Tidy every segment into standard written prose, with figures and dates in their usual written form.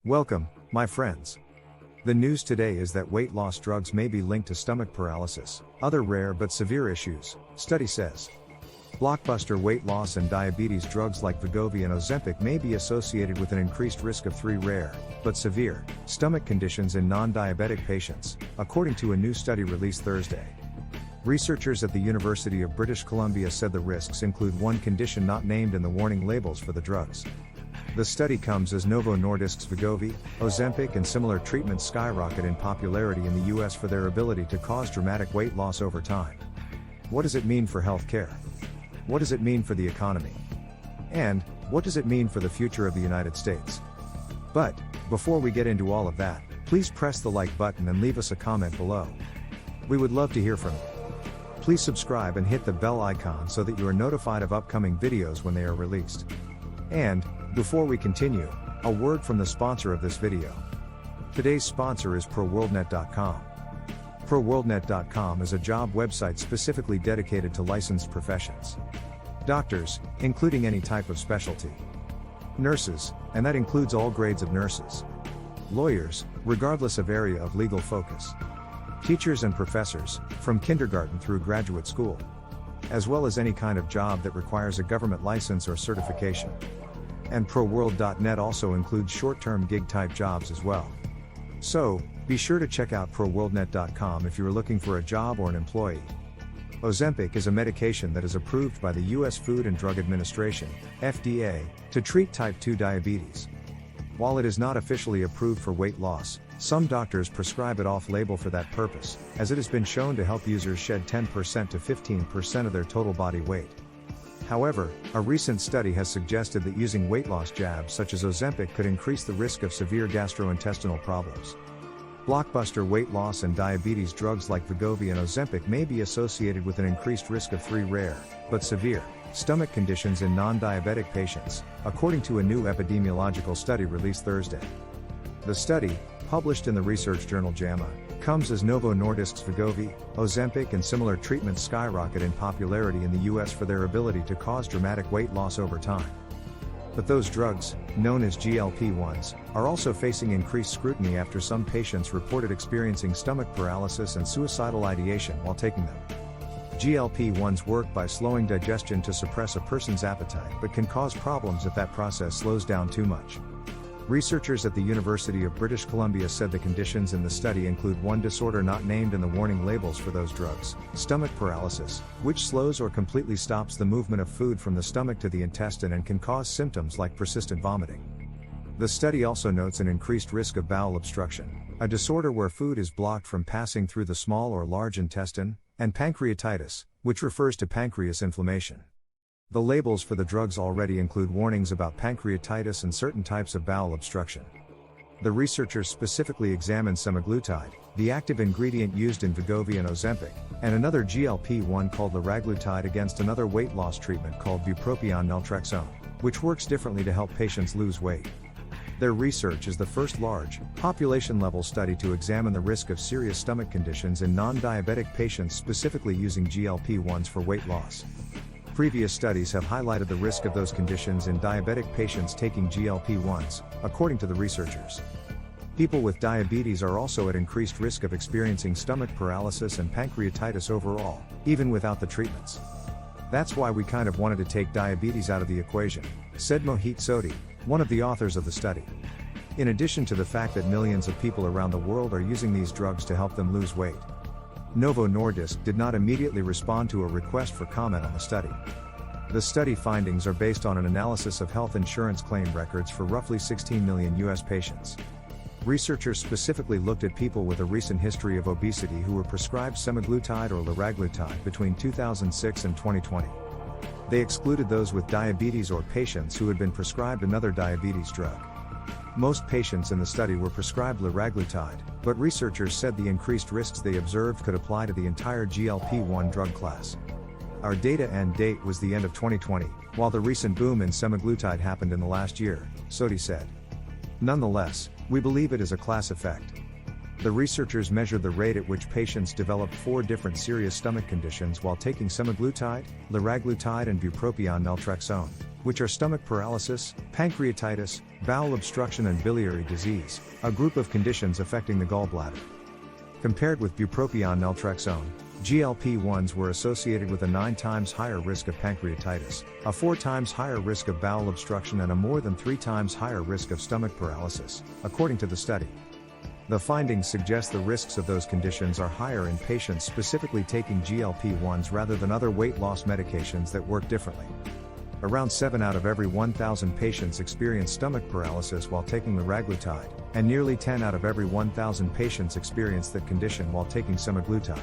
Welcome, my friends. The news today is that weight loss drugs may be linked to stomach paralysis, other rare but severe issues, study says. Blockbuster weight loss and diabetes drugs like Wegovy and Ozempic may be associated with an increased risk of 3 rare, but severe, stomach conditions in non-diabetic patients, according to a new study released Thursday. Researchers at the University of British Columbia said the risks include one condition not named in the warning labels for the drugs. The study comes as Novo Nordisk's Wegovy, Ozempic and similar treatments skyrocket in popularity in the US for their ability to cause dramatic weight loss over time. What does it mean for healthcare? What does it mean for the economy? And, what does it mean for the future of the United States? But, before we get into all of that, please press the like button and leave us a comment below. We would love to hear from you. Please subscribe and hit the bell icon so that you are notified of upcoming videos when they are released. And, before we continue, a word from the sponsor of this video. Today's sponsor is ProWorldNet.com. ProWorldNet.com is a job website specifically dedicated to licensed professions. Doctors, including any type of specialty. Nurses, and that includes all grades of nurses. Lawyers, regardless of area of legal focus. Teachers and professors, from kindergarten through graduate school. As well as any kind of job that requires a government license or certification. And ProWorld.net also includes short-term gig-type jobs as well. So, be sure to check out ProWorldNet.com if you are looking for a job or an employee. Ozempic is a medication that is approved by the U.S. Food and Drug Administration, FDA, to treat type 2 diabetes. While it is not officially approved for weight loss, some doctors prescribe it off-label for that purpose, as it has been shown to help users shed 10% to 15% of their total body weight. However, a recent study has suggested that using weight loss jabs such as Ozempic could increase the risk of severe gastrointestinal problems. Blockbuster weight loss and diabetes drugs like Wegovy and Ozempic may be associated with an increased risk of 3 rare, but severe, stomach conditions in non-diabetic patients, according to a new epidemiological study released Thursday. The study, published in the research journal JAMA, comes as Novo Nordisk's Wegovy, Ozempic and similar treatments skyrocket in popularity in the US for their ability to cause dramatic weight loss over time. But those drugs, known as GLP-1s, are also facing increased scrutiny after some patients reported experiencing stomach paralysis and suicidal ideation while taking them. GLP-1s work by slowing digestion to suppress a person's appetite but can cause problems if that process slows down too much. Researchers at the University of British Columbia said the conditions in the study include one disorder not named in the warning labels for those drugs, stomach paralysis, which slows or completely stops the movement of food from the stomach to the intestine and can cause symptoms like persistent vomiting. The study also notes an increased risk of bowel obstruction, a disorder where food is blocked from passing through the small or large intestine, and pancreatitis, which refers to pancreas inflammation. The labels for the drugs already include warnings about pancreatitis and certain types of bowel obstruction. The researchers specifically examined semaglutide, the active ingredient used in Wegovy and Ozempic, and another GLP-1 called liraglutide against another weight loss treatment called bupropion naltrexone, which works differently to help patients lose weight. Their research is the first large, population-level study to examine the risk of serious stomach conditions in non-diabetic patients specifically using GLP-1s for weight loss. Previous studies have highlighted the risk of those conditions in diabetic patients taking GLP-1s, according to the researchers. People with diabetes are also at increased risk of experiencing stomach paralysis and pancreatitis overall, even without the treatments. That's why we kind of wanted to take diabetes out of the equation, said Mohit Sodhi, one of the authors of the study. In addition to the fact that millions of people around the world are using these drugs to help them lose weight. Novo Nordisk did not immediately respond to a request for comment on the study. The study findings are based on an analysis of health insurance claim records for roughly 16 million US patients. Researchers specifically looked at people with a recent history of obesity who were prescribed semaglutide or liraglutide between 2006 and 2020. They excluded those with diabetes or patients who had been prescribed another diabetes drug. Most patients in the study were prescribed liraglutide, but researchers said the increased risks they observed could apply to the entire GLP-1 drug class. Our data end date was the end of 2020, while the recent boom in semaglutide happened in the last year, Sodhi said. Nonetheless, we believe it is a class effect. The researchers measured the rate at which patients developed 4 different serious stomach conditions while taking semaglutide, liraglutide and bupropion naltrexone, which are stomach paralysis, pancreatitis, bowel obstruction and biliary disease, a group of conditions affecting the gallbladder. Compared with bupropion naltrexone, GLP-1s were associated with a 9 times higher risk of pancreatitis, a 4 times higher risk of bowel obstruction and a more than 3 times higher risk of stomach paralysis, according to the study. The findings suggest the risks of those conditions are higher in patients specifically taking GLP-1s rather than other weight loss medications that work differently. Around 7 out of every 1,000 patients experience stomach paralysis while taking liraglutide, and nearly 10 out of every 1,000 patients experience that condition while taking semaglutide.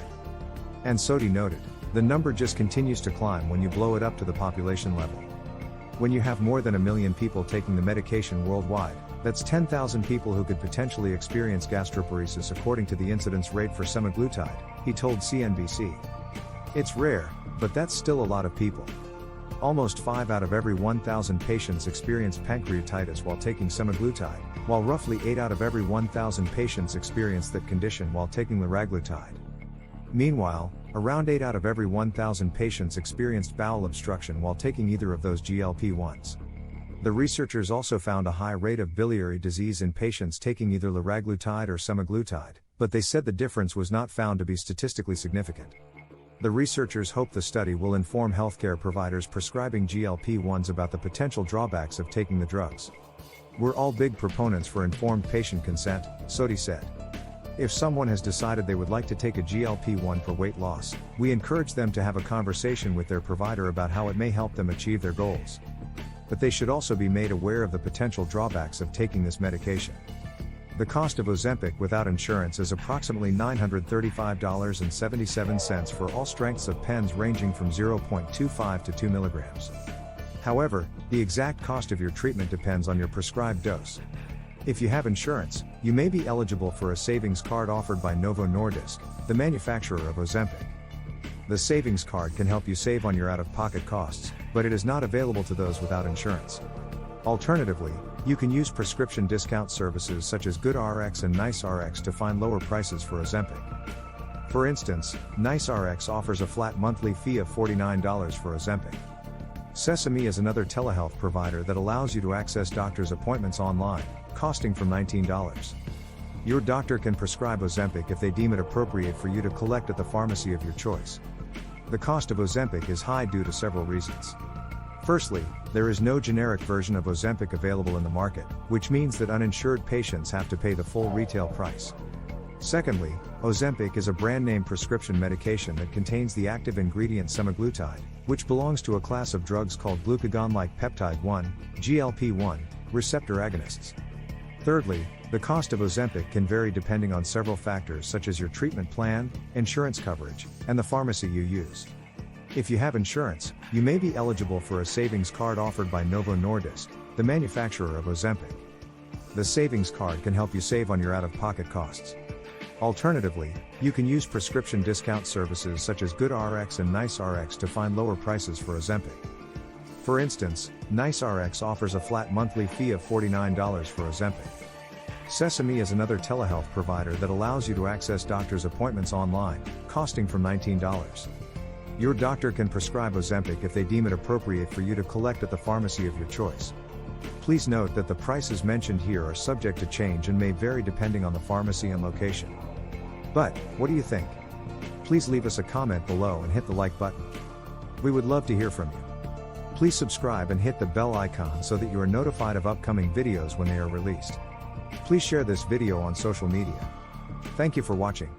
And Sodhi noted, the number just continues to climb when you blow it up to the population level. When you have more than 1 million people taking the medication worldwide, that's 10,000 people who could potentially experience gastroparesis according to the incidence rate for semaglutide, he told CNBC. It's rare, but that's still a lot of people. Almost 5 out of every 1,000 patients experience pancreatitis while taking semaglutide, while roughly 8 out of every 1,000 patients experience that condition while taking liraglutide. Meanwhile, around 8 out of every 1,000 patients experienced bowel obstruction while taking either of those GLP-1s. The researchers also found a high rate of biliary disease in patients taking either liraglutide or semaglutide, but they said the difference was not found to be statistically significant. The researchers hope the study will inform healthcare providers prescribing GLP-1s about the potential drawbacks of taking the drugs. We're all big proponents for informed patient consent, Sodhi said. If someone has decided they would like to take a GLP-1 for weight loss, we encourage them to have a conversation with their provider about how it may help them achieve their goals. But they should also be made aware of the potential drawbacks of taking this medication. The cost of Ozempic without insurance is approximately $935.77 for all strengths of pens ranging from 0.25 to 2 mg. However, the exact cost of your treatment depends on your prescribed dose. If you have insurance, you may be eligible for a savings card offered by Novo Nordisk, the manufacturer of Ozempic. The savings card can help you save on your out-of-pocket costs, but it is not available to those without insurance. Alternatively, you can use prescription discount services such as GoodRx and NiceRx to find lower prices for Ozempic. For instance, NiceRx offers a flat monthly fee of $49 for Ozempic. Sesame is another telehealth provider that allows you to access doctor's appointments online, costing from $19. Your doctor can prescribe Ozempic if they deem it appropriate for you to collect at the pharmacy of your choice. The cost of Ozempic is high due to several reasons. Firstly, there is no generic version of Ozempic available in the market, which means that uninsured patients have to pay the full retail price. Secondly, Ozempic is a brand-name prescription medication that contains the active ingredient semaglutide, which belongs to a class of drugs called glucagon-like peptide 1, GLP-1, receptor agonists. Thirdly, the cost of Ozempic can vary depending on several factors such as your treatment plan, insurance coverage, and the pharmacy you use. If you have insurance, you may be eligible for a savings card offered by Novo Nordisk, the manufacturer of Ozempic. The savings card can help you save on your out-of-pocket costs. Alternatively, you can use prescription discount services such as GoodRx and NiceRx to find lower prices for Ozempic. For instance, NiceRx offers a flat monthly fee of $49 for Ozempic. Sesame is another telehealth provider that allows you to access doctor's appointments online, costing from $19. Your doctor can prescribe Ozempic if they deem it appropriate for you to collect at the pharmacy of your choice. Please note that the prices mentioned here are subject to change and may vary depending on the pharmacy and location. But, what do you think? Please leave us a comment below and hit the like button. We would love to hear from you. Please subscribe and hit the bell icon so that you are notified of upcoming videos when they are released. Please share this video on social media. Thank you for watching.